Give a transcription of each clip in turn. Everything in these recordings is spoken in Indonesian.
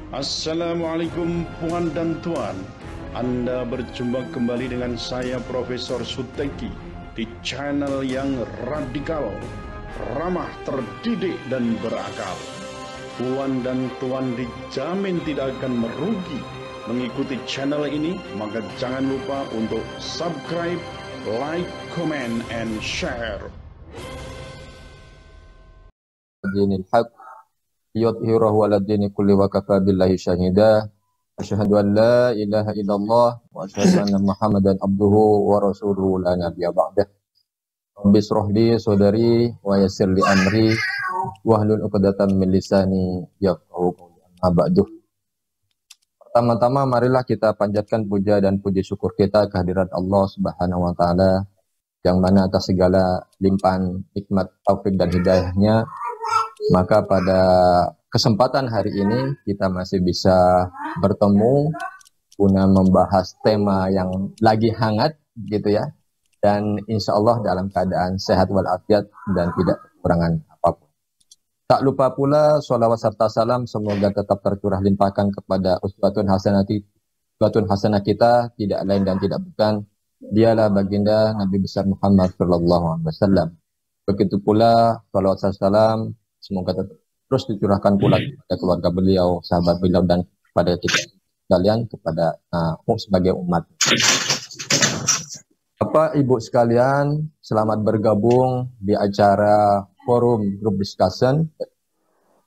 Assalamualaikum puan dan tuan. Anda berjumpa kembali dengan saya Profesor Suteki di channel yang radikal, ramah, terdidik dan berakal. Puan dan tuan dijamin tidak akan merugi mengikuti channel ini, maka jangan lupa untuk subscribe, like, comment, and share. Dinil haq yudhhirahu 'ala dini kulli wa kafa billahi syahida. Asyhadu an la ilaha illallah wa asyhadu anna Muhammadan abduhu wa rasuluhu la nabiyya ba'dah. Rabbi shrah li sadri wa yassir li amri wahlul 'uqdatam min lisani yafqahu qawli. Amma ba'du. Pertama-tama marilah kita panjatkan puja dan puji syukur kita kehadirat Allah Subhanahu wa taala yang mana atas segala limpahan nikmat, taufik dan hidayahnya, maka pada kesempatan hari ini kita masih bisa bertemu guna membahas tema yang lagi hangat gitu ya, dan insya Allah dalam keadaan sehat walafiat dan tidak kekurangan apapun. Tak lupa pula sholawat serta salam semoga tetap tercurah limpahkan kepada uswatun hasanah kita, tidak lain dan tidak bukan, dialah baginda Nabi besar Muhammad sallallahu alaihi wasallam. Begitu pula sholawat serta salam semoga terus dicurahkan pula kepada keluarga beliau, sahabat beliau, dan kepada kita sekalian, kepada sebagai umat. Bapak Ibu sekalian, selamat bergabung di acara forum group discussion.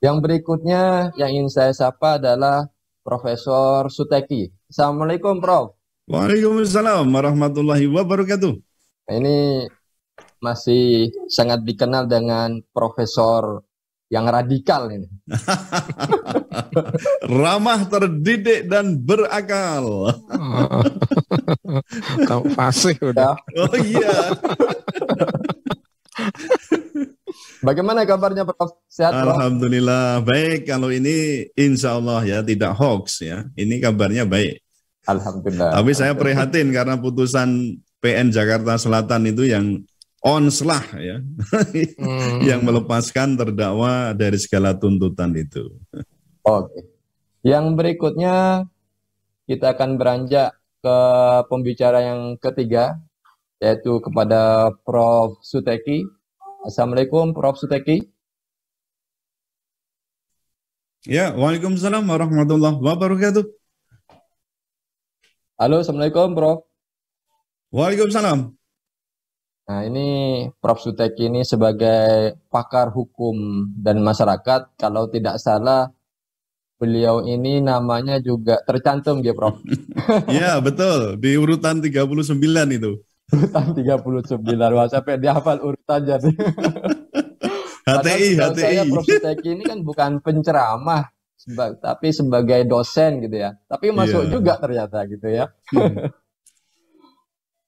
Yang berikutnya yang ingin saya sapa adalah Profesor Suteki. Assalamualaikum, Prof. Waalaikumsalam warahmatullahi wabarakatuh. Ini masih sangat dikenal dengan Profesor yang radikal ini. Ramah, terdidik dan berakal. Kamu fasih udah. Oh iya. Bagaimana kabarnya, Prof? Sehat, Prof? Alhamdulillah baik. Kalau ini insya Allah ya tidak hoax ya. Ini kabarnya baik. Alhamdulillah. Tapi saya prihatin karena putusan PN Jakarta Selatan itu yang onslah ya, yang melepaskan terdakwa dari segala tuntutan itu. Oke. Yang berikutnya kita akan beranjak ke pembicara yang ketiga, yaitu kepada Prof. Suteki. Assalamualaikum, Prof. Suteki. Ya, waalaikumsalam warahmatullahi wabarakatuh. Halo, assalamualaikum, Prof. Waalaikumsalam. Nah, ini Prof. Suteki ini sebagai pakar hukum dan masyarakat, kalau tidak salah beliau ini namanya juga tercantum ya, Prof. Ya, betul. Di urutan 39 itu. Urutan 39. Wah, sampai dihafal urutannya nih. HTI. Saya Prof. Suteki ini kan bukan penceramah, tapi sebagai dosen gitu ya. Tapi masuk juga ternyata gitu ya.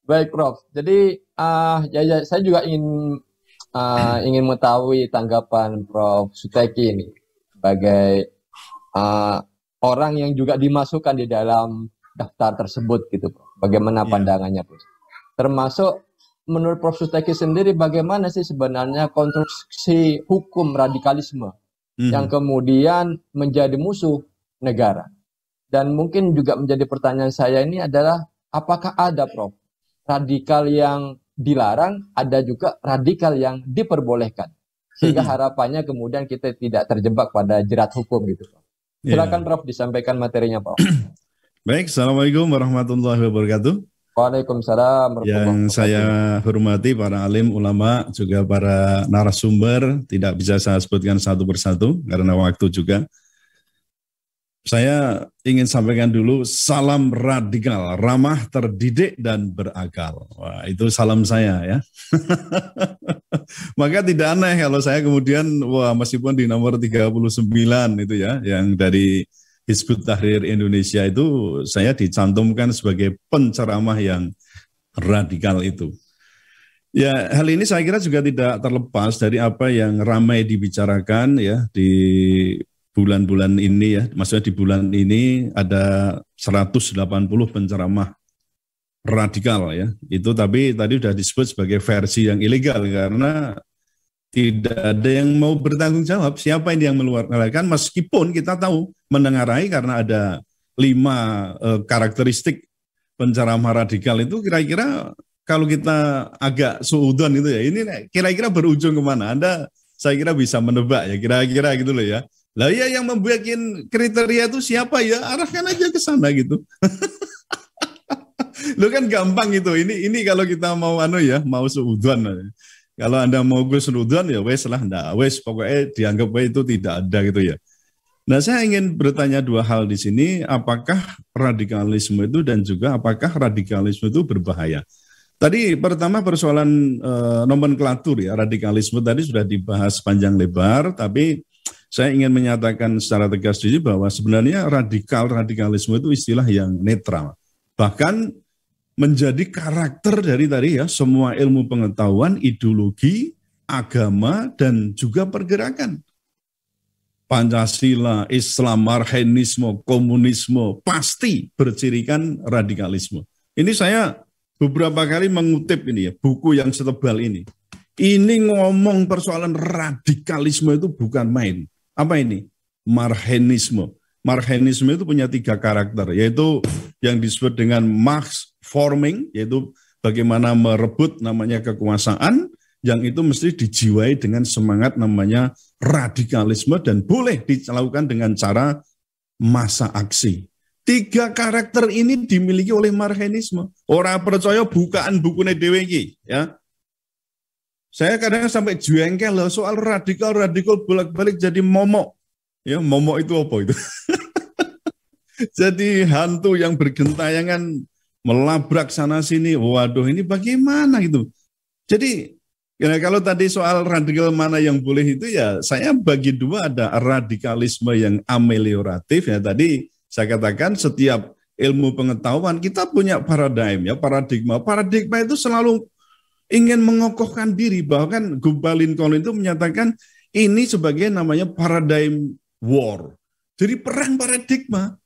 Baik, Prof. Jadi saya juga ingin mengetahui tanggapan Prof. Suteki ini sebagai orang yang juga dimasukkan di dalam daftar tersebut gitu, Prof. Bagaimana pandangannya, Prof? Termasuk menurut Prof. Suteki sendiri, bagaimana sih sebenarnya konstruksi hukum radikalisme yang kemudian menjadi musuh negara? Dan mungkin juga menjadi pertanyaan saya ini adalah, apakah ada, Prof, radikal yang dilarang, ada juga radikal yang diperbolehkan, sehingga harapannya kemudian kita tidak terjebak pada jerat hukum gitu, Prof. Silakan, Prof, disampaikan materinya, Prof. Baik, assalamualaikum warahmatullahi wabarakatuh. Waalaikumsalam. Yang saya hormati para alim, ulama, juga para narasumber, tidak bisa saya sebutkan satu persatu karena waktu juga. Saya ingin sampaikan dulu salam radikal, ramah, terdidik, dan berakal. Wah, itu salam saya ya. Maka tidak aneh kalau saya kemudian, meskipun di nomor 39 itu ya, yang dari Hizbut Tahrir Indonesia itu saya dicantumkan sebagai penceramah yang radikal itu. Ya, hal ini saya kira juga tidak terlepas dari apa yang ramai dibicarakan ya di bulan-bulan ini ya. Maksudnya di bulan ini ada 180 penceramah radikal ya. Itu tapi tadi sudah disebut sebagai versi yang ilegal karena Tidak ada yang mau bertanggung jawab. Siapa ini yang mengeluarkan? Meskipun kita tahu menengarai karena ada 5 karakteristik penceramah radikal itu kira-kira kalau kita agak suudon itu ya, ini kira-kira berujung kemana? Saya kira bisa menebak ya, kira-kira gitu loh ya. Lah ya yang membuat kriteria itu siapa ya? Arahkan aja ke sana gitu. Lo kan gampang gitu. Ini kalau kita mau mau suudon. Kalau Anda mau kusnudon ya wes lah, wes pokoknya dianggap itu tidak ada gitu ya. Nah, saya ingin bertanya 2 hal di sini, apakah radikalisme itu dan juga apakah radikalisme itu berbahaya? Tadi pertama persoalan nomenklatur ya, radikalisme tadi sudah dibahas panjang lebar, tapi saya ingin menyatakan secara tegas di sini bahwa sebenarnya radikalisme itu istilah yang netral. Bahkan menjadi karakter dari tadi ya, semua ilmu pengetahuan, ideologi, agama, dan juga pergerakan. Pancasila, Islam, Marxisme, komunisme, pasti bercirikan radikalisme. Ini saya beberapa kali mengutip ini ya, buku yang setebal ini. Ini ngomong persoalan radikalisme itu bukan main. Apa ini? Marxisme. Marxisme itu punya 3 karakter, yaitu yang disebut dengan mass forming, yaitu bagaimana merebut namanya kekuasaan, yang itu mesti dijiwai dengan semangat namanya radikalisme dan boleh dilakukan dengan cara massa aksi. 3 karakter ini dimiliki oleh Marxisme. Orang percaya bukaan bukunya DWG ya. Saya kadang sampai jengkel loh soal radikal bolak-balik jadi momok. Ya, momok itu apa itu? Jadi hantu yang bergentayangan melabrak sana sini. Waduh, ini bagaimana gitu? Jadi ya, kalau tadi soal radikal mana yang boleh itu ya, saya bagi 2, ada radikalisme yang amelioratif ya. Tadi saya katakan setiap ilmu pengetahuan kita punya paradigma ya, paradigma itu selalu ingin mengokohkan diri. Bahkan Gumbal Lincoln itu menyatakan ini sebagai namanya paradigm war. Jadi perang paradigma.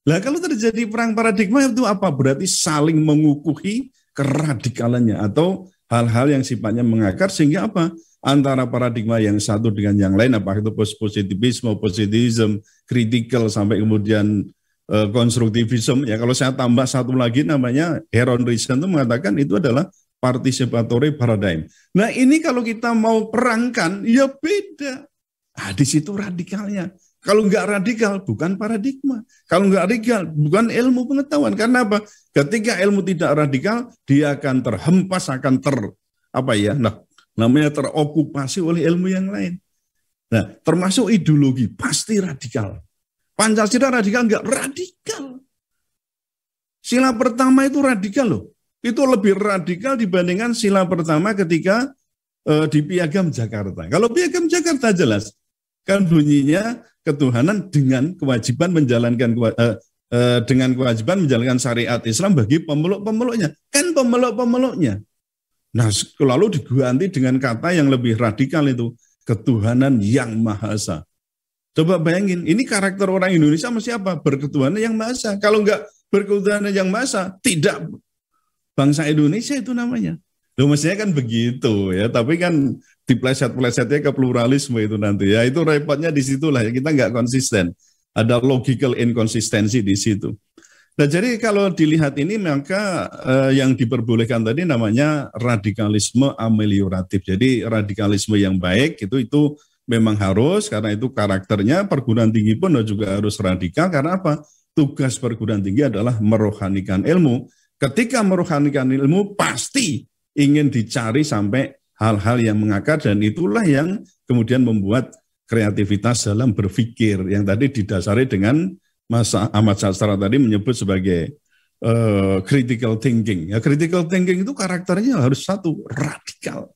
Lah kalau terjadi perang paradigma itu apa? Berarti saling mengukuhi keradikalannya atau hal-hal yang sifatnya mengakar sehingga apa? Antara paradigma yang satu dengan yang lain, apakah itu positivisme, positivism, critical sampai kemudian konstruktivisme. Ya kalau saya tambah satu lagi namanya Heron Reason itu mengatakan itu adalah participatory paradigm. Nah ini kalau kita mau perangkan ya beda. Ah di situ radikalnya. Kalau nggak radikal, bukan paradigma. Kalau nggak radikal, bukan ilmu pengetahuan. Karena apa? Ketika ilmu tidak radikal, dia akan terhempas, akan namanya terokupasi oleh ilmu yang lain. Nah, termasuk ideologi, pasti radikal. Pancasila radikal, nggak radikal. Sila pertama itu radikal loh. Itu lebih radikal dibandingkan sila pertama ketika di Piagam Jakarta. Kalau Piagam Jakarta jelas, kan bunyinya ketuhanan dengan kewajiban menjalankan syariat Islam bagi pemeluk-pemeluknya. Kan pemeluk-pemeluknya. Nah, lalu diganti dengan kata yang lebih radikal itu ketuhanan yang Maha Esa. Coba bayangin, ini karakter orang Indonesia mesti apa? Berketuhanan yang Maha Esa. Kalau enggak berketuhanan yang Maha Esa, tidak bangsa Indonesia itu namanya. Loh mestinya kan begitu ya, tapi kan dipleset-plesetnya ke pluralisme itu nanti ya, itu repotnya di situlah ya, kita nggak konsisten, ada logical inconsistency di situ. Nah jadi kalau dilihat ini maka yang diperbolehkan tadi namanya radikalisme amelioratif. Jadi radikalisme yang baik itu memang harus, karena itu karakternya perguruan tinggi pun juga harus radikal, karena apa? Tugas perguruan tinggi adalah merohanikan ilmu. Ketika merohanikan ilmu pasti ingin dicari sampai hal-hal yang mengakar, dan itulah yang kemudian membuat kreativitas dalam berpikir yang tadi didasari dengan Mas Ahmad Sastra tadi menyebut sebagai critical thinking. Ya, critical thinking itu karakternya harus satu, radikal.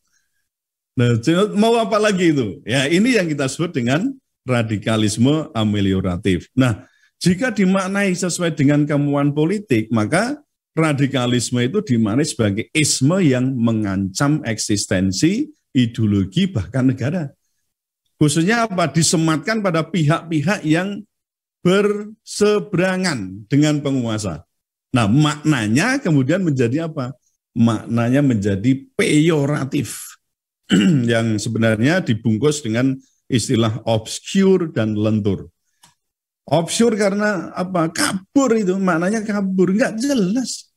Nah, mau apa lagi itu? Ya, ini yang kita sebut dengan radikalisme amelioratif. Nah, jika dimaknai sesuai dengan kemauan politik, maka radikalisme itu dimaknai sebagai isme yang mengancam eksistensi, ideologi, bahkan negara. Khususnya apa? Disematkan pada pihak-pihak yang berseberangan dengan penguasa. Nah, maknanya kemudian menjadi apa? Maknanya menjadi peyoratif. yang sebenarnya dibungkus dengan istilah obscure dan lentur. Obscure karena apa? Kabur itu, maknanya kabur, nggak jelas.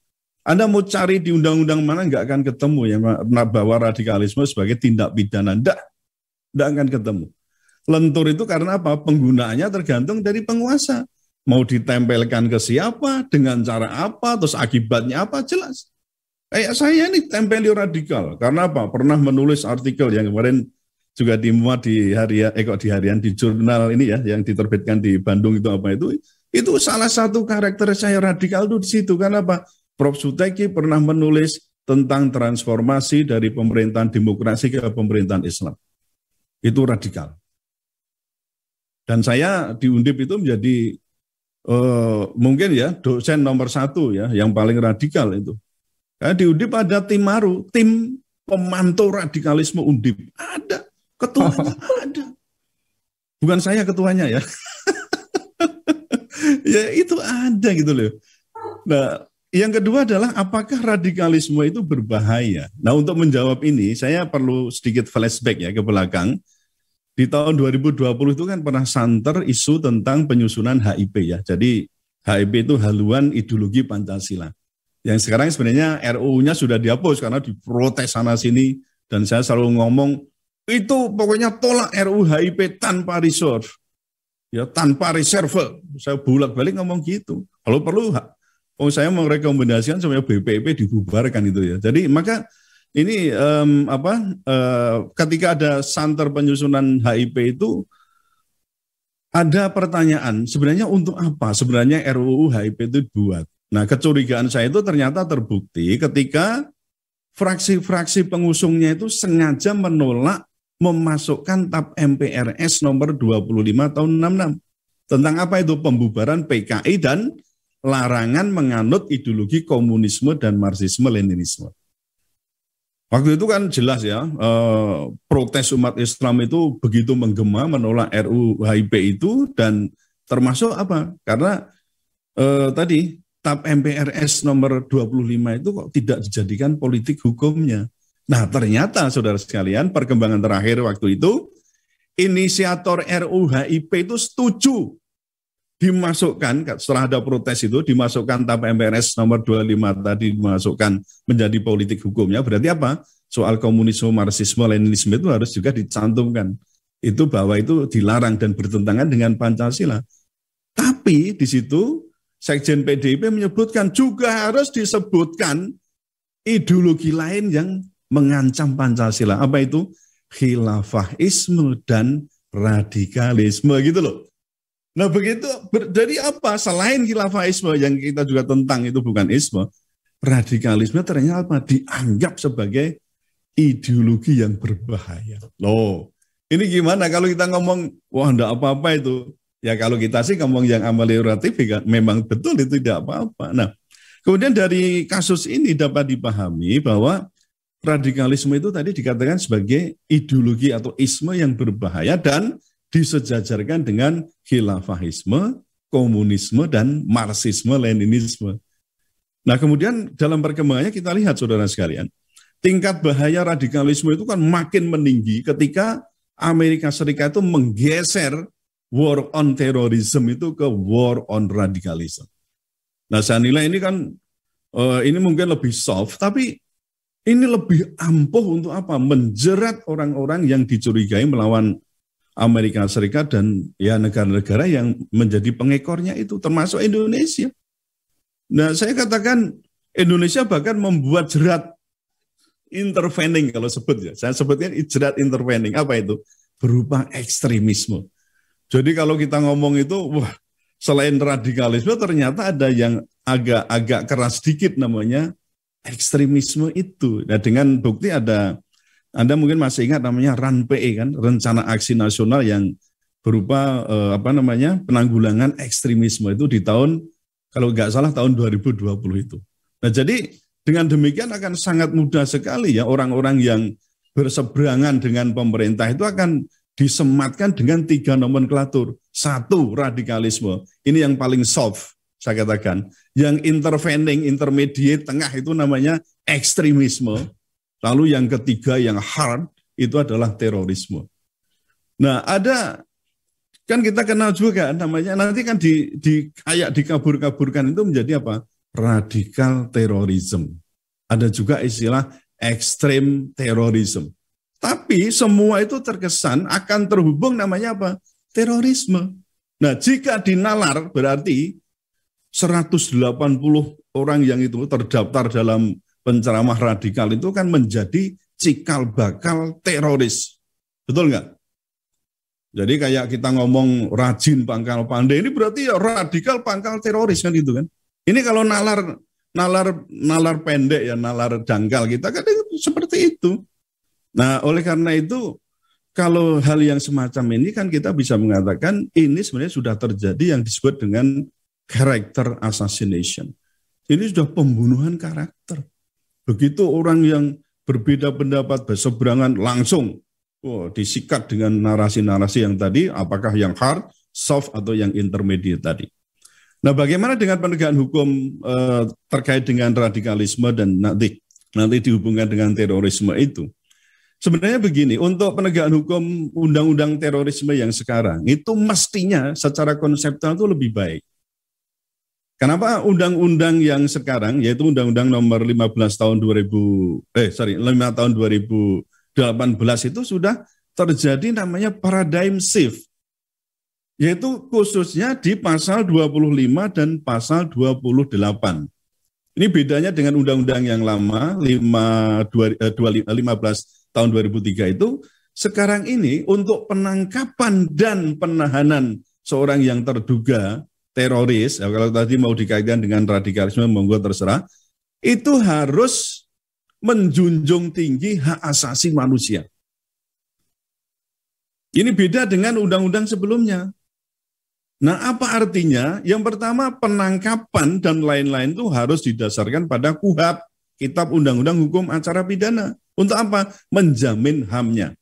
Anda mau cari di undang-undang mana nggak akan ketemu ya bahwa radikalisme sebagai tindak pidana, nggak akan ketemu. Lentur itu karena apa? Penggunaannya tergantung dari penguasa. Mau ditempelkan ke siapa, dengan cara apa, terus akibatnya apa, jelas. Kayak saya ini tempeli radikal, karena apa? Pernah menulis artikel yang kemarin juga dimuat di harian di jurnal ini ya, yang diterbitkan di Bandung itu apa itu salah satu karakter saya radikal itu di situ. Karena apa? Prof. Suteki pernah menulis tentang transformasi dari pemerintahan demokrasi ke pemerintahan Islam. Itu radikal. Dan saya di Undip itu menjadi mungkin ya dosen nomor 1 ya, yang paling radikal itu. Karena di Undip ada tim Maru, tim pemantau radikalisme Undip. Ada, ketuanya ada. Bukan saya ketuanya ya. Ya itu ada gitu loh. Nah, yang kedua adalah apakah radikalisme itu berbahaya? Nah, untuk menjawab ini saya perlu sedikit flashback ya ke belakang. Di tahun 2020 itu kan pernah santer isu tentang penyusunan HIP ya. Jadi HIP itu haluan ideologi Pancasila. Yang sekarang sebenarnya RUU-nya sudah dihapus karena diprotes sana sini. Dan saya selalu ngomong, itu pokoknya tolak RUU HIP tanpa reserve. Ya, tanpa reserve. Saya bolak-balik ngomong gitu. Kalau perlu, saya merekomendasikan supaya BPIP dibubarkan itu ya. Jadi maka ini ketika ada santer penyusunan HIP itu ada pertanyaan, sebenarnya untuk apa sebenarnya RUU HIP itu dibuat? Nah, kecurigaan saya itu ternyata terbukti ketika fraksi-fraksi pengusungnya itu sengaja menolak memasukkan TAP MPRS nomor 25 tahun 66. Tentang apa itu? Pembubaran PKI dan larangan menganut ideologi komunisme dan Marxisme-Leninisme. Waktu itu kan jelas ya, protes umat Islam itu begitu menggema menolak RUU HIP itu, dan termasuk apa? Karena tadi TAP MPRS nomor 25 itu kok tidak dijadikan politik hukumnya. Nah, ternyata saudara sekalian, perkembangan terakhir waktu itu, inisiator RUU HIP itu setuju dimasukkan, setelah ada protes itu, dimasukkan TAP MPRS nomor 25 tadi dimasukkan menjadi politik hukumnya. Berarti apa? Soal komunisme, Marxisme, Leninisme itu harus juga dicantumkan. Itu bahwa itu dilarang dan bertentangan dengan Pancasila. Tapi di situ Sekjen PDIP menyebutkan juga harus disebutkan ideologi lain yang mengancam Pancasila. Apa itu? Khilafahisme dan radikalisme gitu loh. Nah begitu, dari apa? Selain khilafahisme yang kita juga tentang itu bukan isme, radikalisme ternyata apa? Dianggap sebagai ideologi yang berbahaya. Loh, ini gimana kalau kita ngomong, wah enggak apa-apa itu. Ya kalau kita sih ngomong yang amelioratif, ya, memang betul itu tidak apa-apa. Nah, kemudian dari kasus ini dapat dipahami bahwa radikalisme itu tadi dikatakan sebagai ideologi atau isme yang berbahaya dan disejajarkan dengan khilafahisme, komunisme, dan Marxisme, Leninisme. Nah kemudian dalam perkembangannya kita lihat saudara sekalian, tingkat bahaya radikalisme itu kan makin meninggi ketika Amerika Serikat itu menggeser war on terrorism itu ke war on radikalisme. Nah saya nilai ini kan, ini mungkin lebih soft, tapi ini lebih ampuh untuk apa? Menjerat orang-orang yang dicurigai melawan Amerika Serikat dan ya negara-negara yang menjadi pengekornya itu, termasuk Indonesia. Nah saya katakan Indonesia bahkan membuat jerat intervening kalau sebut ya. Saya sebutnya jerat intervening. Apa itu? Berupa ekstremisme. Jadi kalau kita ngomong itu, wah selain radikalisme ternyata ada yang agak keras sedikit namanya ekstremisme itu. Nah dengan bukti ada, Anda mungkin masih ingat namanya RAN-PE kan, Rencana Aksi Nasional yang berupa penanggulangan ekstremisme itu di tahun, kalau nggak salah tahun 2020 itu. Nah jadi dengan demikian akan sangat mudah sekali ya orang-orang yang berseberangan dengan pemerintah itu akan disematkan dengan 3 nomenklatur. 1, radikalisme. Ini yang paling soft, saya katakan. Yang intervening, intermediate, tengah itu namanya ekstremisme. Lalu yang ketiga yang hard, itu adalah terorisme. Nah, kan kita kenal juga namanya, nanti kan kayak dikabur-kaburkan itu menjadi apa? Radikal terorisme. Ada juga istilah ekstrem terorisme. Tapi semua itu terkesan akan terhubung namanya apa? Terorisme. Nah, jika dinalar berarti 180 orang yang itu terdaftar dalam penceramah radikal itu kan menjadi cikal bakal teroris. Betul nggak? Jadi kayak kita ngomong rajin pangkal pandai, ini berarti ya radikal pangkal teroris kan itu kan. Ini kalau nalar pendek ya, nalar dangkal kita kan seperti itu. Nah, oleh karena itu, kalau hal yang semacam ini kan kita bisa mengatakan ini sebenarnya sudah terjadi yang disebut dengan character assassination. Ini sudah pembunuhan karakter. Begitu orang yang berbeda pendapat, berseberangan langsung disikat dengan narasi-narasi yang tadi, apakah yang hard, soft, atau yang intermediate tadi. Nah, bagaimana dengan penegakan hukum terkait dengan radikalisme dan nanti dihubungkan dengan terorisme itu? Sebenarnya begini, untuk penegakan hukum undang-undang terorisme yang sekarang itu mestinya secara konseptual itu lebih baik. Kenapa undang-undang yang sekarang, yaitu undang-undang nomor 5 tahun 2018 itu sudah terjadi namanya paradigm shift, yaitu khususnya di pasal 25 dan pasal 28. Ini bedanya dengan undang-undang yang lama 15 tahun 2003 itu, sekarang ini untuk penangkapan dan penahanan seorang yang terduga teroris, ya kalau tadi mau dikaitkan dengan radikalisme monggo terserah, itu harus menjunjung tinggi hak asasi manusia. Ini beda dengan undang-undang sebelumnya. Nah, apa artinya? Yang pertama, penangkapan dan lain-lain itu harus didasarkan pada KUHP, Kitab Undang-Undang Hukum Acara Pidana. Untuk apa? Menjamin HAM-nya.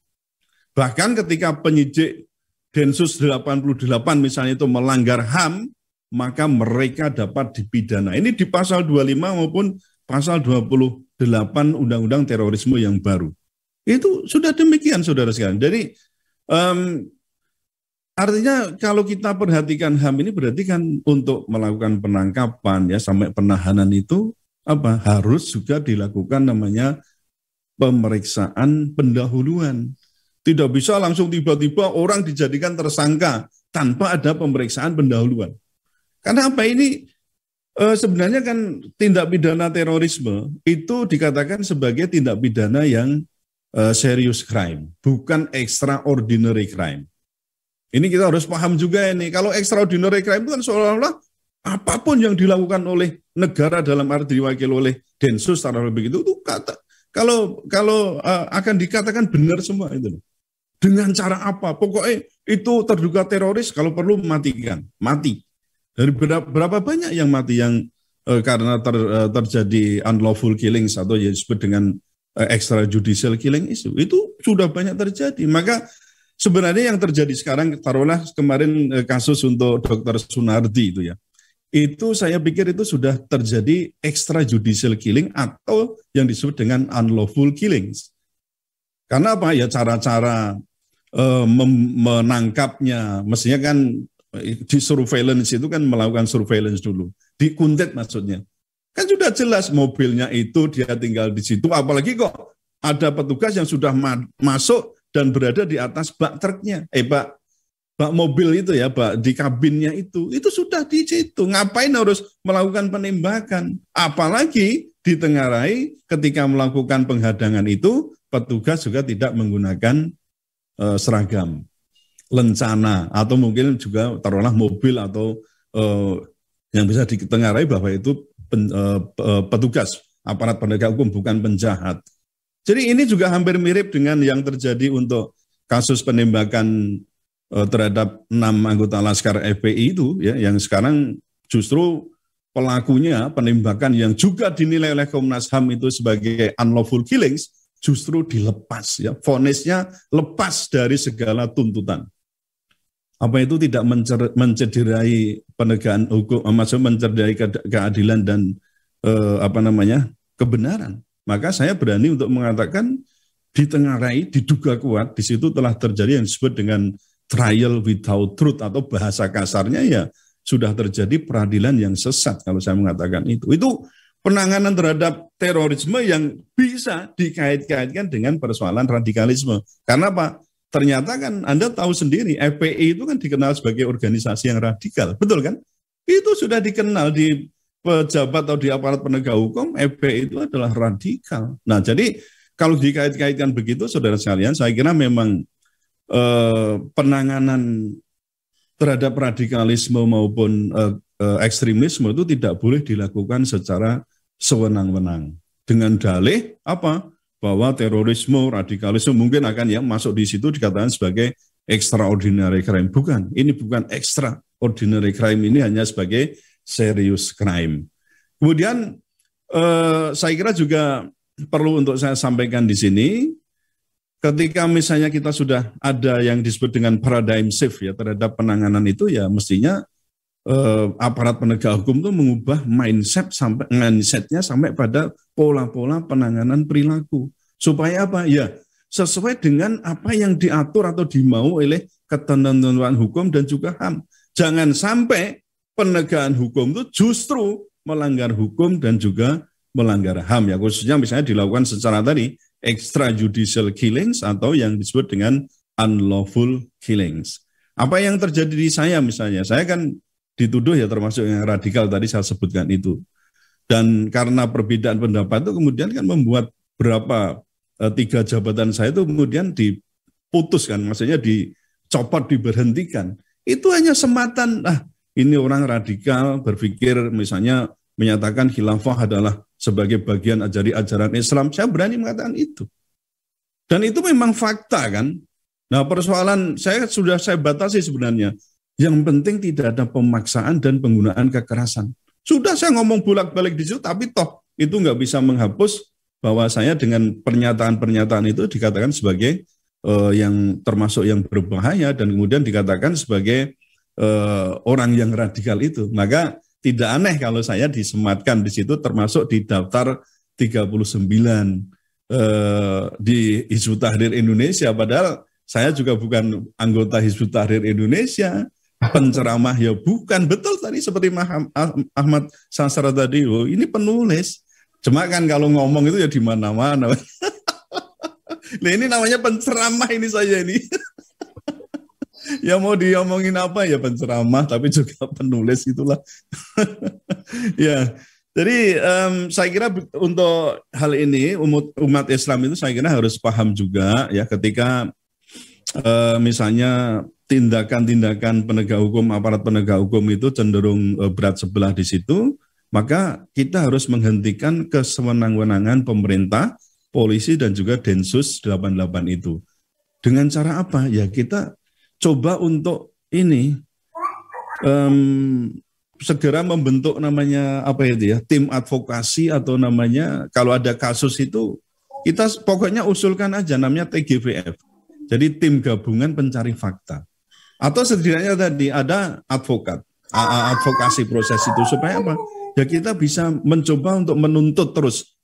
Bahkan ketika penyidik Densus 88 misalnya itu melanggar HAM, maka mereka dapat dipidana. Ini di pasal 25 maupun pasal 28 Undang-Undang Terorisme yang baru. Itu sudah demikian, saudara sekalian. Jadi artinya kalau kita perhatikan HAM ini berarti kan untuk melakukan penangkapan ya sampai penahanan itu harus juga dilakukan namanya pemeriksaan pendahuluan. Tidak bisa langsung tiba-tiba orang dijadikan tersangka tanpa ada pemeriksaan pendahuluan. Karena apa ini sebenarnya kan tindak pidana terorisme itu dikatakan sebagai tindak pidana yang serious crime, bukan extraordinary crime. Ini kita harus paham juga ini. Kalau extraordinary crime itu kan seolah-olah apapun yang dilakukan oleh negara dalam arti diwakili oleh Densus secara lebih itu kalau akan dikatakan benar semua itu. Dengan cara apa? Pokoknya itu terduga teroris kalau perlu mati. Dari berapa banyak yang mati yang karena terjadi unlawful killings atau yang disebut dengan extrajudicial killing itu sudah banyak terjadi. Maka sebenarnya yang terjadi sekarang, taruhlah kemarin kasus untuk Dr. Sunardi itu ya. Itu saya pikir itu sudah terjadi extrajudicial killing atau yang disebut dengan unlawful killings. Karena apa ya, cara-cara menangkapnya, mestinya kan di surveillance itu kan melakukan surveillance dulu, dikuntit maksudnya. Kan sudah jelas mobilnya itu dia tinggal di situ, apalagi kok ada petugas yang sudah masuk dan berada di atas bak truknya, bak mobil itu ya, bak di kabinnya itu sudah di situ. Ngapain harus melakukan penembakan? Apalagi ditengarai ketika melakukan penghadangan itu, petugas juga tidak menggunakan seragam, lencana, atau mungkin juga taruhlah mobil atau yang bisa ditengarai bahwa itu petugas aparat penegak hukum, bukan penjahat. Jadi ini juga hampir mirip dengan yang terjadi untuk kasus penembakan terhadap 6 anggota Laskar FPI itu ya, yang sekarang justru pelakunya penembakan yang juga dinilai oleh Komnas HAM itu sebagai unlawful killings justru dilepas ya, vonisnya lepas dari segala tuntutan. Apa itu tidak mencederai penegakan hukum, maksudnya mencederai keadilan dan kebenaran. Maka saya berani untuk mengatakan ditengarai, diduga kuat, di situ telah terjadi yang disebut dengan trial without truth, atau bahasa kasarnya ya sudah terjadi peradilan yang sesat kalau saya mengatakan itu. Itu penanganan terhadap terorisme yang bisa dikait-kaitkan dengan persoalan radikalisme. Karena apa? Ternyata kan Anda tahu sendiri, FPI itu kan dikenal sebagai organisasi yang radikal, betul kan? Itu sudah dikenal di pejabat atau di aparat penegak hukum, FPI itu adalah radikal. Nah, jadi kalau dikait-kaitkan begitu, saudara sekalian, saya kira memang penanganan terhadap radikalisme maupun ekstremisme itu tidak boleh dilakukan secara sewenang-wenang. Dengan dalih apa? Bahwa terorisme, radikalisme mungkin akan yang masuk di situ dikatakan sebagai extraordinary crime. Bukan, ini bukan extraordinary crime, ini hanya sebagai serious crime. Kemudian saya kira juga perlu untuk saya sampaikan di sini, ketika misalnya kita sudah ada yang disebut dengan paradigm shift ya terhadap penanganan itu, ya mestinya aparat penegak hukum itu mengubah mindsetnya sampai pada pola-pola penanganan perilaku. Supaya apa? Ya, sesuai dengan apa yang diatur atau dimau oleh ketentuan hukum dan juga HAM. Jangan sampai penegakan hukum itu justru melanggar hukum dan juga melanggar HAM, ya khususnya misalnya dilakukan secara tadi extrajudicial killings atau yang disebut dengan unlawful killings. Apa yang terjadi di saya misalnya, saya kan dituduh ya termasuk yang radikal tadi saya sebutkan itu. Dan karena perbedaan pendapat itu kemudian kan membuat berapa 3 jabatan saya itu kemudian diputuskan, maksudnya dicopot, diberhentikan. Itu hanya sematan, ini orang radikal berpikir misalnya menyatakan khilafah adalah sebagai bagian dari ajaran Islam. Saya berani mengatakan itu. Dan itu memang fakta kan. Nah, persoalan saya batasi sebenarnya. Yang penting tidak ada pemaksaan dan penggunaan kekerasan. Sudah saya ngomong bolak-balik di situ, tapi toh itu nggak bisa menghapus bahwa saya dengan pernyataan-pernyataan itu dikatakan sebagai yang termasuk yang berbahaya dan kemudian dikatakan sebagai orang yang radikal itu. Maka tidak aneh kalau saya disematkan di situ termasuk di daftar 39 di Hizbut Tahrir Indonesia. Padahal saya juga bukan anggota Hizbut Tahrir Indonesia, penceramah ya bukan. Betul tadi seperti Ahmad Sasra tadi, ini penulis. Cuma kan kalau ngomong itu ya di mana-mana. Nah, ini namanya penceramah ini saya ini. Ya mau diomongin apa ya penceramah, tapi juga penulis itulah. Ya, jadi saya kira untuk hal ini umat Islam itu saya kira harus paham juga ya ketika misalnya tindakan-tindakan penegak hukum, aparat penegak hukum itu cenderung berat sebelah di situ, maka kita harus menghentikan kesewenang-wenangan pemerintah, polisi dan juga Densus 88 itu. Dengan cara apa? Ya kita coba untuk ini segera membentuk namanya apa itu ya, tim advokasi atau namanya kalau ada kasus itu kita pokoknya usulkan aja namanya TGPF. Jadi tim gabungan pencari fakta. Atau setidaknya tadi ada advokasi proses itu supaya apa? Ya kita bisa mencoba untuk menuntut terus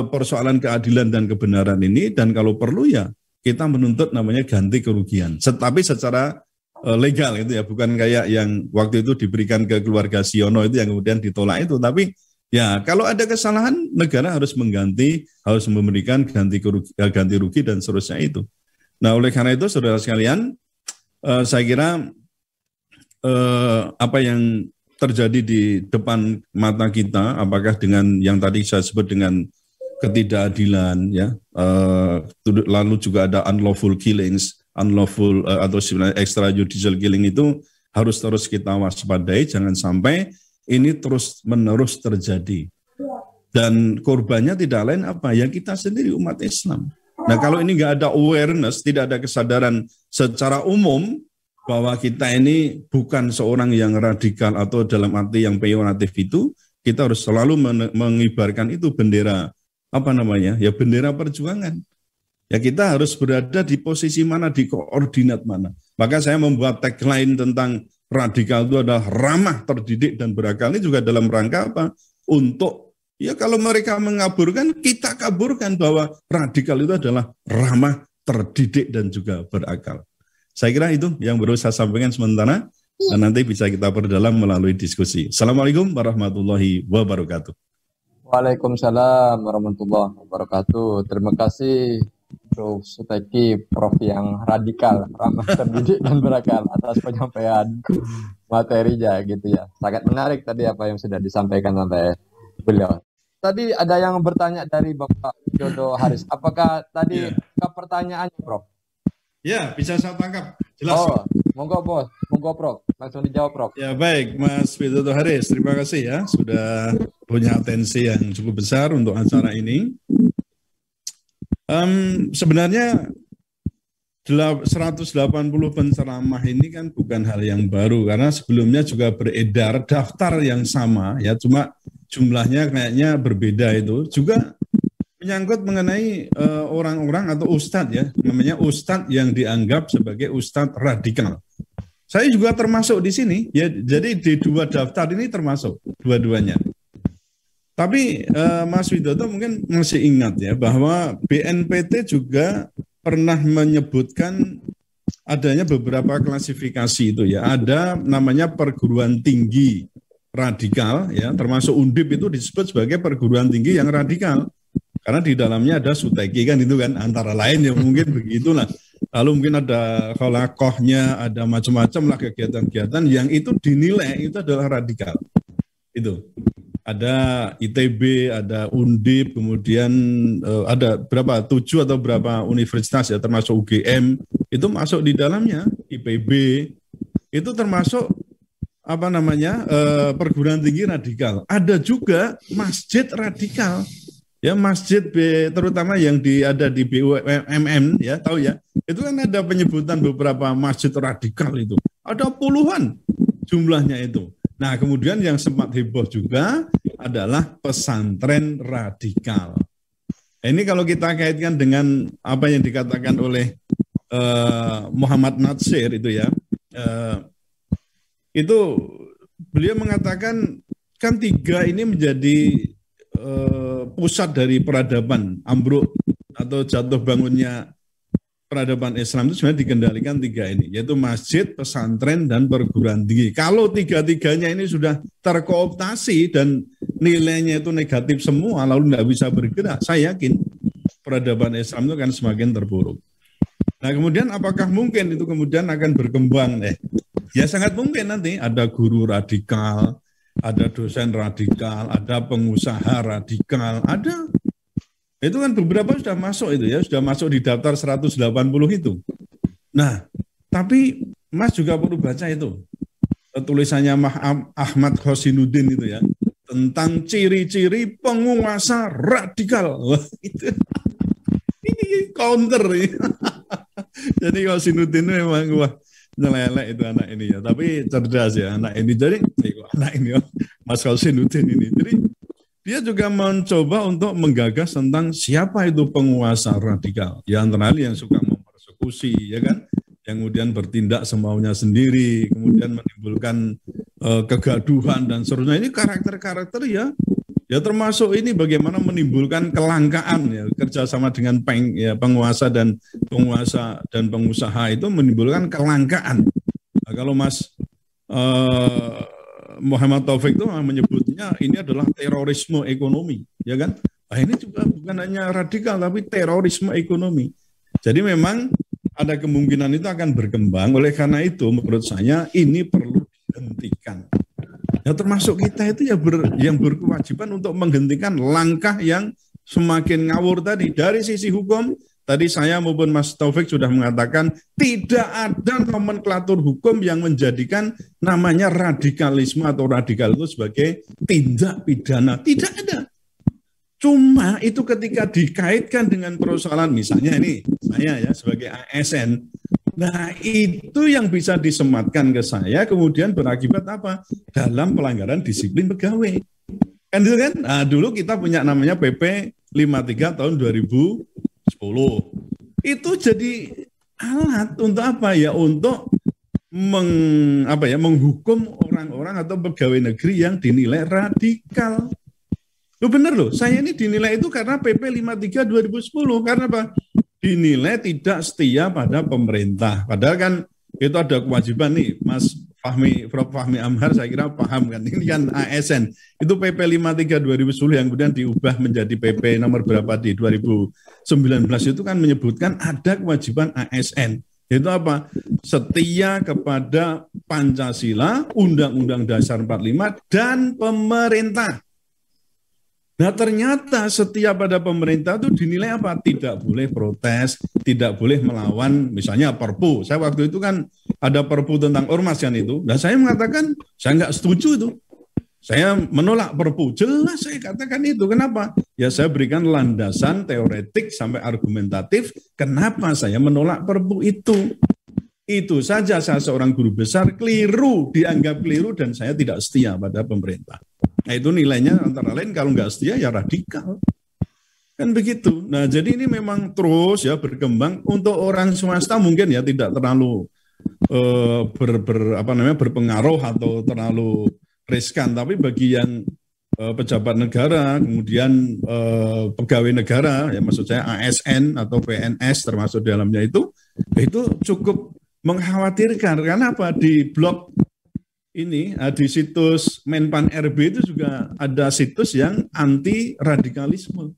persoalan keadilan dan kebenaran ini, dan kalau perlu ya kita menuntut namanya ganti kerugian. Tapi secara legal itu ya, bukan kayak yang waktu itu diberikan ke keluarga Siono itu yang kemudian ditolak itu. Tapi ya kalau ada kesalahan negara harus mengganti, harus memberikan ganti rugi dan seterusnya itu. Nah oleh karena itu saudara sekalian, saya kira apa yang terjadi di depan mata kita, apakah dengan yang tadi saya sebut dengan ketidakadilan, ya, lalu juga ada unlawful killings, atau sebenarnya extrajudicial killing itu harus terus kita waspadai, jangan sampai ini terus menerus terjadi. Dan korbannya tidak lain apa? Ya kita sendiri umat Islam. Nah kalau ini nggak ada awareness, tidak ada kesadaran secara umum bahwa kita ini bukan seorang yang radikal atau dalam arti yang peyoratif itu, kita harus selalu mengibarkan itu bendera, apa namanya, ya bendera perjuangan. Ya kita harus berada di posisi mana, di koordinat mana. Maka saya membuat tagline tentang radikal itu adalah ramah, terdidik, dan berakal. Ini juga dalam rangka apa? Untuk Ya kalau mereka mengaburkan, kita kaburkan bahwa radikal itu adalah ramah, terdidik, dan juga berakal. Saya kira itu yang baru saya sampaikan sementara, dan nanti bisa kita perdalam melalui diskusi. Assalamualaikum warahmatullahi wabarakatuh. Waalaikumsalam warahmatullahi wabarakatuh. Terima kasih Prof. Suteki, Prof yang radikal, ramah, terdidik, dan berakal atas penyampaian materinya gitu ya. Sangat menarik tadi apa yang sudah disampaikan oleh beliau. Tadi ada yang bertanya dari Bapak Jodo Haris. Apakah tadi ke pertanyaannya, Prof? Ya, bisa saya tangkap. Jelas. Oh, monggo Bos, monggo Prof. Langsung dijawab, Prof. Ya baik, Mas Widodo Haris, terima kasih ya sudah punya atensi yang cukup besar untuk acara ini. Sebenarnya 180 penceramah ini kan bukan hal yang baru, karena sebelumnya juga beredar daftar yang sama ya, cuma jumlahnya kayaknya berbeda. Itu juga menyangkut mengenai orang-orang atau ustadz ya, namanya ustadz yang dianggap sebagai ustadz radikal. Saya juga termasuk di sini ya, jadi di dua daftar ini termasuk dua-duanya. Tapi Mas Widodo mungkin masih ingat ya bahwa BNPT juga pernah menyebutkan adanya beberapa klasifikasi itu ya. Ada namanya perguruan tinggi radikal ya, termasuk Undip itu disebut sebagai perguruan tinggi yang radikal. Karena di dalamnya ada Suteki kan itu kan, antara lain ya mungkin begitulah. Lalu mungkin ada halakohnya, ada macam-macam lah kegiatan-kegiatan yang itu dinilai itu adalah radikal. Itu. Ada ITB, ada Undip, kemudian ada berapa, 7 atau berapa universitas ya, termasuk UGM, itu masuk di dalamnya, IPB, itu termasuk apa namanya perguruan tinggi radikal. Ada juga masjid radikal, ya masjid terutama yang ada di BUMN ya, tahu ya, itu kan ada penyebutan beberapa masjid radikal itu, ada puluhan jumlahnya itu. Nah, kemudian yang sempat heboh juga adalah pesantren radikal. Ini kalau kita kaitkan dengan apa yang dikatakan oleh Muhammad Natsir itu ya, itu beliau mengatakan kan 3 ini menjadi pusat dari peradaban, ambruk atau jatuh bangunnya peradaban Islam itu sebenarnya dikendalikan 3 ini, yaitu masjid, pesantren, dan perguruan tinggi. Kalau 3-3-nya ini sudah terkooptasi dan nilainya itu negatif semua, lalu tidak bisa bergerak, saya yakin peradaban Islam itu akan semakin terpuruk. Nah, kemudian apakah mungkin itu kemudian akan berkembang? Ya sangat mungkin nanti ada guru radikal, ada dosen radikal, ada pengusaha radikal, ada. Itu kan beberapa sudah masuk itu ya, sudah masuk di daftar 180 itu. Nah, tapi Mas juga perlu baca itu. Tulisannya Ahmad Khosinuddin itu ya, tentang ciri-ciri penguasa radikal. Wah, itu. Ini counter ya. Jadi Khosinuddin memang wah nyelelek itu anak ini ya, tapi cerdas ya anak ini. Jadi anak ini ya, Mas Khosinuddin ini. Jadi dia juga mencoba untuk menggagas tentang siapa itu penguasa radikal. Ya antara lain yang suka mempersekusi, ya kan, yang kemudian bertindak semaunya sendiri, kemudian menimbulkan kegaduhan dan seterusnya. Ini karakter-karakter ya termasuk ini bagaimana menimbulkan kelangkaan ya, kerjasama dengan penguasa dan pengusaha itu menimbulkan kelangkaan. Nah, kalau Mas Muhammad Taufik itu menyebutnya ini adalah terorisme ekonomi, ya kan? Nah, ini juga bukan hanya radikal tapi terorisme ekonomi. Jadi memang ada kemungkinan itu akan berkembang. Oleh karena itu menurut saya ini perlu dihentikan. Ya termasuk kita itu yang berkewajiban untuk menghentikan langkah yang semakin ngawur tadi. Dari sisi hukum, tadi saya maupun Mas Taufik sudah mengatakan tidak ada nomenklatur hukum yang menjadikan namanya radikalisme atau radikal itu sebagai tindak pidana. Tidak ada. Cuma itu ketika dikaitkan dengan persoalan misalnya ini saya ya sebagai ASN, nah itu yang bisa disematkan ke saya kemudian berakibat apa? Dalam pelanggaran disiplin pegawai. Kan itu kan? Nah, dulu kita punya namanya PP 53 tahun 2010. Itu jadi alat untuk apa ya? Untuk menghukum orang-orang atau pegawai negeri yang dinilai radikal. Loh benar loh, saya ini dinilai itu karena PP 53 2010. Karena apa? Dinilai tidak setia pada pemerintah. Padahal kan itu ada kewajiban nih, Mas Fahmi, Prof. Fahmi Amhar saya kira paham kan. Ini kan ASN. Itu PP 53 2010 yang kemudian diubah menjadi PP nomor berapa di 2019 itu kan menyebutkan ada kewajiban ASN. Itu apa? Setia kepada Pancasila, Undang-Undang Dasar 45, dan pemerintah. Nah ternyata setiap pada pemerintah itu dinilai apa? Tidak boleh protes, tidak boleh melawan misalnya Perpu. Saya waktu itu kan ada Perpu tentang ormas kan itu. Dan saya mengatakan saya nggak setuju itu. Saya menolak Perpu. Jelas saya katakan itu. Kenapa? Ya saya berikan landasan teoretik sampai argumentatif kenapa saya menolak Perpu itu. Itu saja saya seorang guru besar keliru, dianggap keliru dan saya tidak setia pada pemerintah. Nah itu nilainya antara lain kalau nggak setia ya radikal. Kan begitu. Nah jadi ini memang terus ya berkembang. Untuk orang swasta mungkin ya tidak terlalu berpengaruh atau terlalu riskan. Tapi bagi yang pejabat negara, kemudian pegawai negara, ya maksud saya ASN atau PNS termasuk dalamnya itu cukup mengkhawatirkan. Karena apa? Di blog ini di situs Menpan RB itu juga ada situs yang anti radikalisme.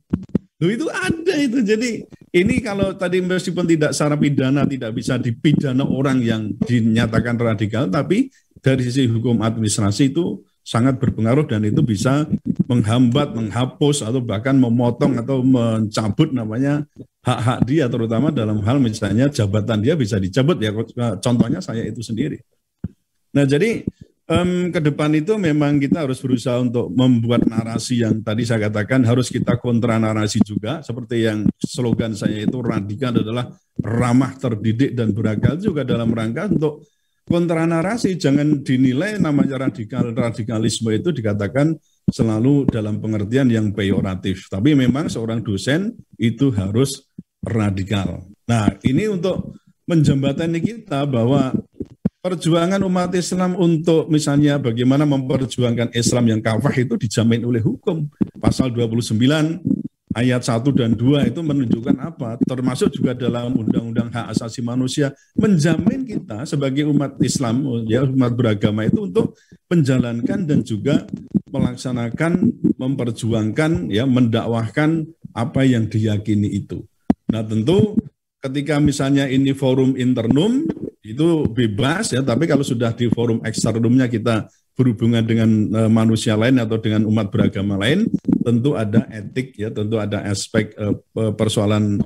Loh itu ada itu. Jadi ini kalau tadi meskipun tidak secara pidana tidak bisa dipidana orang yang dinyatakan radikal, tapi dari sisi hukum administrasi itu sangat berpengaruh dan itu bisa menghambat, menghapus atau bahkan memotong atau mencabut namanya hak-hak dia, terutama dalam hal misalnya jabatan dia bisa dicabut ya. Contohnya saya itu sendiri. Nah jadi ke depan itu memang kita harus berusaha untuk membuat narasi yang tadi saya katakan harus kita kontra narasi juga, seperti yang slogan saya itu radikal adalah ramah, terdidik, dan berakal, juga dalam rangka untuk kontra narasi. Jangan dinilai namanya radikalisme itu dikatakan selalu dalam pengertian yang peyoratif, tapi memang seorang dosen itu harus radikal. Nah ini untuk menjembatani kita bahwa perjuangan umat Islam untuk misalnya bagaimana memperjuangkan Islam yang kafah itu dijamin oleh hukum. Pasal 29 ayat 1 dan 2 itu menunjukkan apa? Termasuk juga dalam Undang-Undang Hak Asasi Manusia menjamin kita sebagai umat Islam, ya umat beragama itu untuk menjalankan dan juga melaksanakan, memperjuangkan, ya mendakwahkan apa yang diyakini itu. Nah tentu ketika misalnya ini forum internum itu bebas ya, tapi kalau sudah di forum eksternumnya kita berhubungan dengan manusia lain atau dengan umat beragama lain, tentu ada etik ya, tentu ada aspek persoalan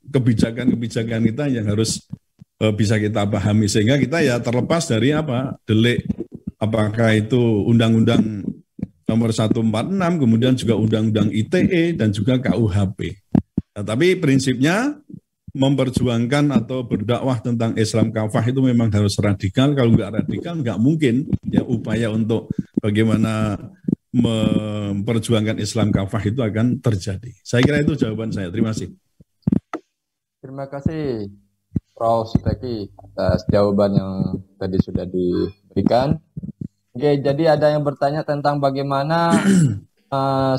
kebijakan-kebijakan kita yang harus bisa kita pahami sehingga kita ya terlepas dari delik apakah itu Undang-Undang nomor 146 kemudian juga Undang-Undang ITE dan juga KUHP. Nah, tapi prinsipnya memperjuangkan atau berdakwah tentang Islam kafah itu memang harus radikal. Kalau nggak radikal, nggak mungkin ya upaya untuk bagaimana memperjuangkan Islam kafah itu akan terjadi. Saya kira itu jawaban saya. Terima kasih. Terima kasih Prof. Suteki atas jawaban yang tadi sudah diberikan. Oke, jadi ada yang bertanya tentang bagaimana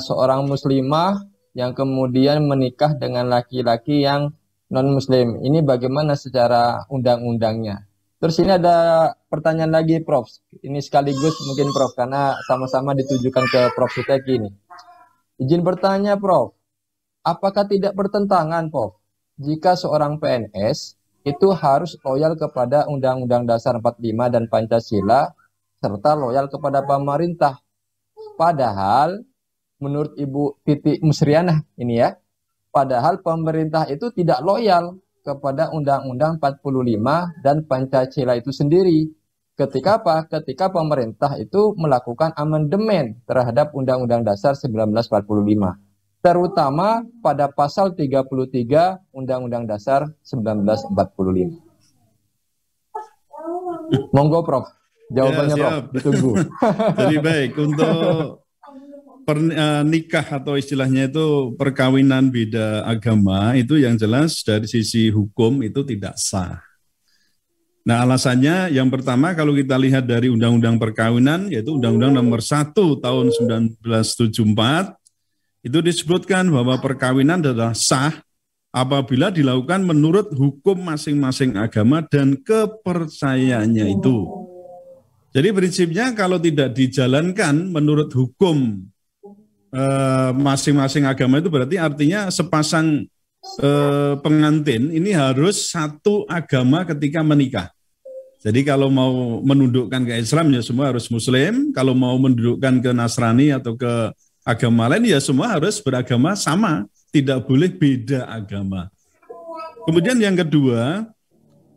seorang muslimah yang kemudian menikah dengan laki-laki yang non-muslim. Ini bagaimana secara undang-undangnya? Terus ini ada pertanyaan lagi, Prof. Ini sekaligus mungkin, Prof, karena sama-sama ditujukan ke Prof. Suteki ini. Izin bertanya, Prof. Apakah tidak bertentangan, Prof, jika seorang PNS itu harus loyal kepada Undang-Undang Dasar 45 dan Pancasila, serta loyal kepada pemerintah? Padahal, menurut Ibu Titi Musrianah ini ya, padahal pemerintah itu tidak loyal kepada Undang-Undang 45 dan Pancasila itu sendiri. Ketika apa? Ketika pemerintah itu melakukan amandemen terhadap Undang-Undang Dasar 1945. Terutama pada pasal 33 Undang-Undang Dasar 1945. Monggo, Prof. Jawabannya, ya, Prof. Ditunggu. Jadi baik, untuk nikah atau istilahnya itu perkawinan beda agama itu yang jelas dari sisi hukum itu tidak sah. Nah, alasannya yang pertama kalau kita lihat dari Undang-Undang Perkawinan, yaitu Undang-Undang Nomor 1 Tahun 1974, itu disebutkan bahwa perkawinan adalah sah apabila dilakukan menurut hukum masing-masing agama dan kepercayaannya itu. Jadi prinsipnya kalau tidak dijalankan menurut hukum masing-masing agama itu berarti artinya sepasang pengantin ini harus satu agama ketika menikah. Jadi kalau mau menundukkan ke Islam ya semua harus Muslim, kalau mau menundukkan ke Nasrani atau ke agama lain ya semua harus beragama sama, tidak boleh beda agama. Kemudian yang kedua,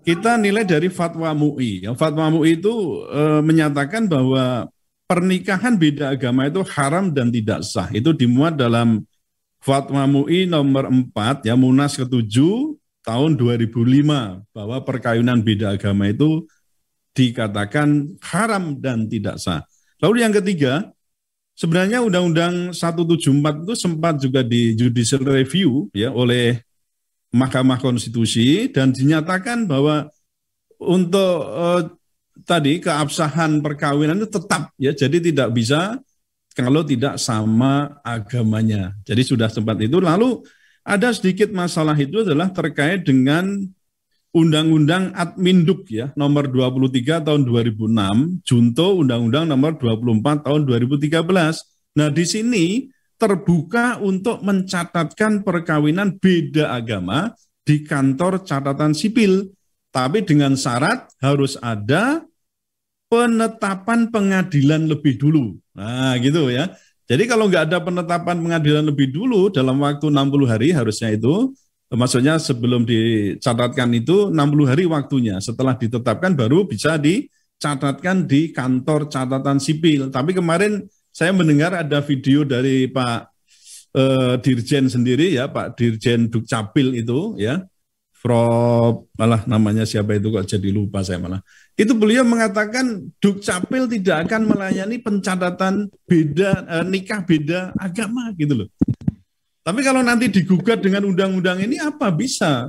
kita nilai dari fatwa MUI. Fatwa MUI itu menyatakan bahwa pernikahan beda agama itu haram dan tidak sah. Itu dimuat dalam Fatwa MUI nomor 4 ya Munas ke-7 tahun 2005 bahwa perkawinan beda agama itu dikatakan haram dan tidak sah. Lalu yang ketiga, sebenarnya Undang-Undang 174 itu sempat juga di judicial review ya oleh Mahkamah Konstitusi dan dinyatakan bahwa untuk tadi keabsahan perkawinan itu tetap ya, jadi tidak bisa kalau tidak sama agamanya. Jadi sudah sempat itu. Lalu ada sedikit masalah itu adalah terkait dengan Undang-Undang Adminduk ya, nomor 23 tahun 2006, junto Undang-Undang nomor 24 tahun 2013. Nah, di sini terbuka untuk mencatatkan perkawinan beda agama di kantor catatan sipil, tapi dengan syarat harus ada penetapan pengadilan lebih dulu. Nah, gitu ya. Jadi kalau nggak ada penetapan pengadilan lebih dulu dalam waktu 60 hari harusnya itu, maksudnya sebelum dicatatkan itu 60 hari waktunya. Setelah ditetapkan baru bisa dicatatkan di kantor catatan sipil. Tapi kemarin saya mendengar ada video dari Pak Dirjen sendiri ya, Pak Dirjen Dukcapil itu ya, Prof, malah namanya siapa itu kok jadi lupa saya malah. Itu beliau mengatakan Dukcapil tidak akan melayani pencatatan nikah beda agama gitu loh. Tapi kalau nanti digugat dengan undang-undang ini apa bisa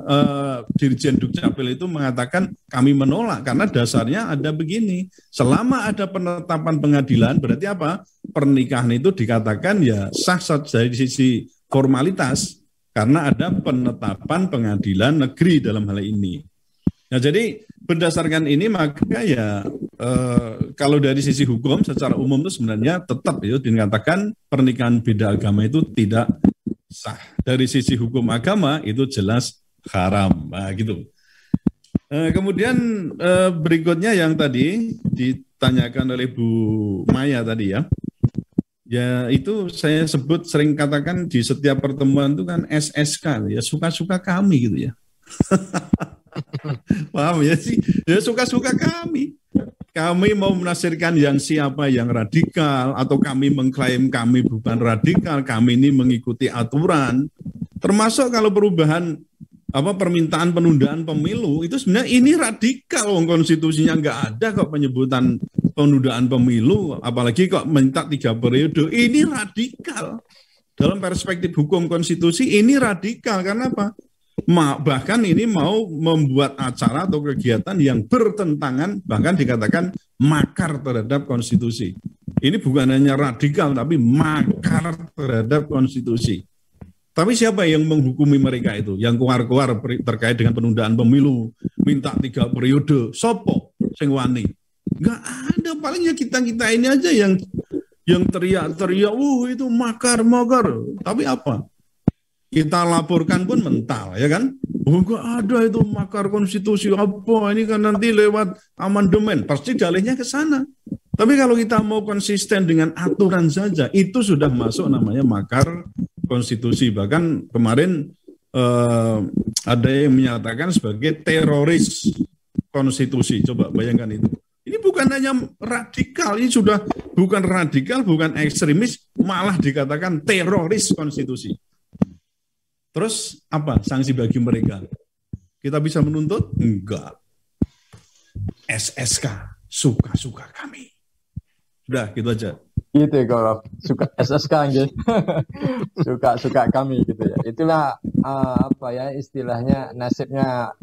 Dirjen Dukcapil itu mengatakan kami menolak karena dasarnya ada begini. Selama ada penetapan pengadilan berarti apa? Pernikahan itu dikatakan ya sah dari sisi formalitas karena ada penetapan pengadilan negeri dalam hal ini. Nah, jadi berdasarkan ini maka ya kalau dari sisi hukum secara umum itu sebenarnya tetap itu dikatakan pernikahan beda agama itu tidak sah. Dari sisi hukum agama itu jelas haram. Nah, gitu. Kemudian berikutnya yang tadi ditanyakan oleh Bu Maya tadi ya. Ya itu saya sebut sering katakan di setiap pertemuan itu kan SSK ya, suka-suka kami gitu ya. Paham ya sih? Ya suka-suka kami. Kami mau menafsirkan yang siapa yang radikal atau kami mengklaim kami bukan radikal, kami ini mengikuti aturan. Termasuk kalau perubahan permintaan penundaan pemilu itu sebenarnya ini radikal, konstitusinya nggak ada kok penyebutan penundaan pemilu, apalagi kok minta 3 periode. Ini radikal dalam perspektif hukum konstitusi, ini radikal karena apa? Bahkan ini mau membuat acara atau kegiatan yang bertentangan, bahkan dikatakan makar terhadap konstitusi. Ini bukan hanya radikal tapi makar terhadap konstitusi. Tapi siapa yang menghukumi mereka itu? Yang keluar-keluar terkait dengan penundaan pemilu, minta 3 periode, sopo sing wani? Enggak ada, palingnya kita-kita ini aja yang teriak-teriak, itu makar. Tapi apa? Kita laporkan pun mental, ya kan? Enggak ada itu makar konstitusi apa, ini kan nanti lewat amandemen, pasti dalihnya ke sana. Tapi kalau kita mau konsisten dengan aturan saja, itu sudah masuk namanya makar konstitusi. Bahkan kemarin ada yang menyatakan sebagai teroris konstitusi. Coba bayangkan itu. Ini bukan hanya radikal, ini sudah bukan radikal, bukan ekstremis, malah dikatakan teroris konstitusi. Terus apa sanksi bagi mereka? Kita bisa menuntut? Enggak. SSK, suka-suka kami. Sudah, gitu aja. Gitu ya kalau suka SSK gitu. Suka-suka kami gitu ya. Itulah istilahnya nasibnya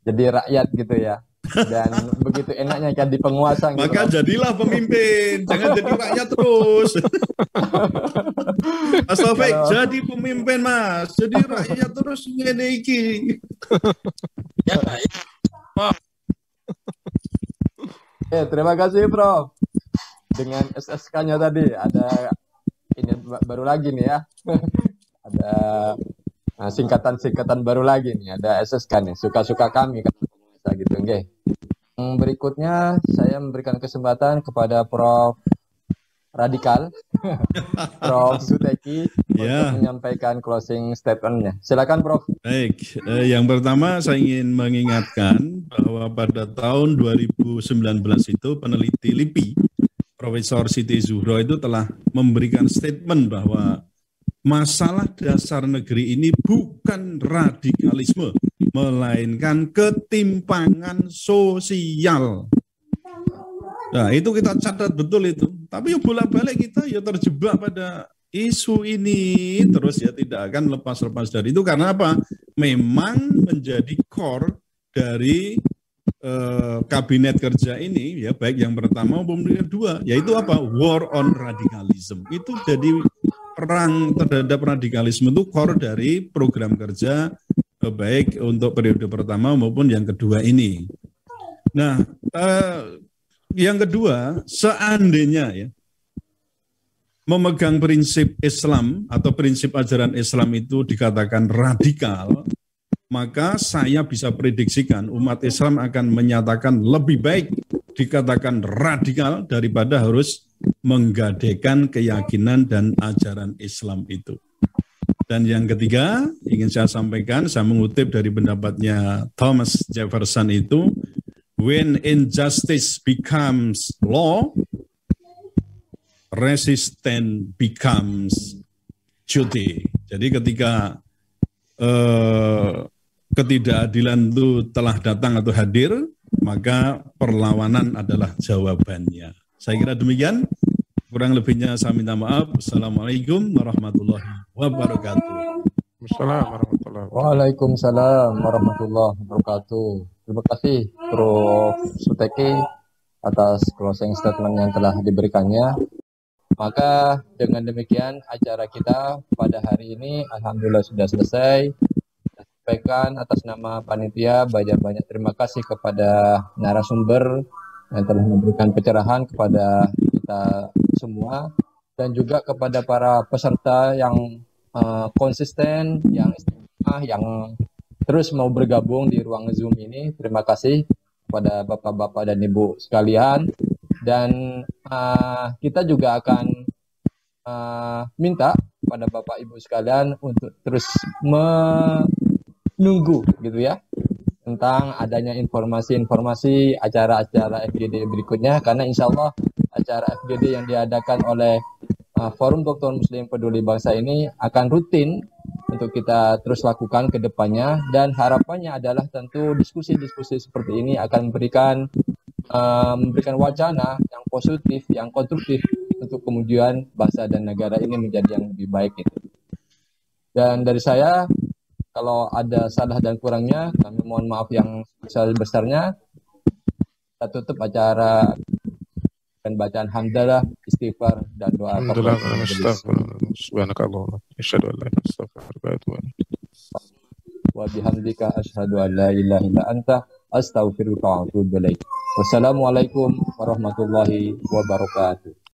jadi rakyat gitu ya. Dan begitu enaknya jadi penguasa gitu. Maka jadilah pemimpin, jangan jadi rakyat terus. Mas Taufik, jadi pemimpin Mas, jadi rakyat terus ngene iki. Ya, baik. Terima kasih Prof. Dengan SSK-nya tadi ada ini baru lagi nih ya. Ada singkatan-singkatan baru lagi nih, ada SSK nih, suka-suka kami kan gitu, nggih. Berikutnya saya memberikan kesempatan kepada Prof Radikal, Prof Suteki untuk menyampaikan closing statement-nya. Silakan Prof. Baik, yang pertama saya ingin mengingatkan bahwa pada tahun 2019 itu peneliti LIPI, Profesor Siti Zuhro itu telah memberikan statement bahwa masalah dasar negeri ini bukan radikalisme, melainkan ketimpangan sosial. Nah, itu kita catat betul itu. Tapi bolak-balik kita terjebak pada isu ini terus tidak akan lepas-lepas dari itu. Karena apa? Memang menjadi core dari kabinet kerja ini, baik yang pertama maupun yang kedua, yaitu apa? War on radicalism. Itu jadi perang terhadap radikalisme itu core dari program kerja baik untuk periode pertama maupun yang kedua ini. Nah, yang kedua, seandainya memegang prinsip Islam atau prinsip ajaran Islam itu dikatakan radikal, maka saya bisa prediksikan umat Islam akan menyatakan lebih baik dikatakan radikal daripada harus menggadaikan keyakinan dan ajaran Islam itu. Dan yang ketiga, ingin saya sampaikan, saya mengutip dari pendapatnya Thomas Jefferson itu, when injustice becomes law, resistance becomes duty. Jadi ketika ketidakadilan itu telah datang atau hadir, maka perlawanan adalah jawabannya. Saya kira demikian. Kurang lebihnya saya minta maaf. Assalamualaikum warahmatullahi wabarakatuh. Waalaikumsalam warahmatullahi wabarakatuh. Terima kasih Prof Suteki atas closing statement yang telah diberikannya. Maka dengan demikian acara kita pada hari ini alhamdulillah sudah selesai. Sampaikan atas nama panitia banyak-banyak terima kasih kepada narasumber yang telah memberikan pencerahan kepada kita semua dan juga kepada para peserta yang konsisten, yang istiqomah, yang terus mau bergabung di ruang Zoom ini. Terima kasih kepada Bapak-Bapak dan Ibu sekalian. Dan kita juga akan minta pada Bapak Ibu sekalian untuk terus menunggu gitu ya tentang adanya informasi-informasi acara-acara FGD berikutnya, karena insya Allah acara FGD yang diadakan oleh Forum Dokter Muslim Peduli Bangsa ini akan rutin untuk kita terus lakukan ke depannya, dan harapannya adalah tentu diskusi-diskusi seperti ini akan memberikan wacana yang positif, yang konstruktif untuk kemudian bangsa dan negara ini menjadi yang lebih baik itu. Dan dari saya, kalau ada salah dan kurangnya, kami mohon maaf yang sebesar-besarnya. Kita tutup acara dan bacaan hamdalah, istighfar, dan doa. Wa bihamdika asyhadu an la ilaha illa anta astaghfiruka wa atubu ilaik. Wassalamualaikum warahmatullahi wabarakatuh.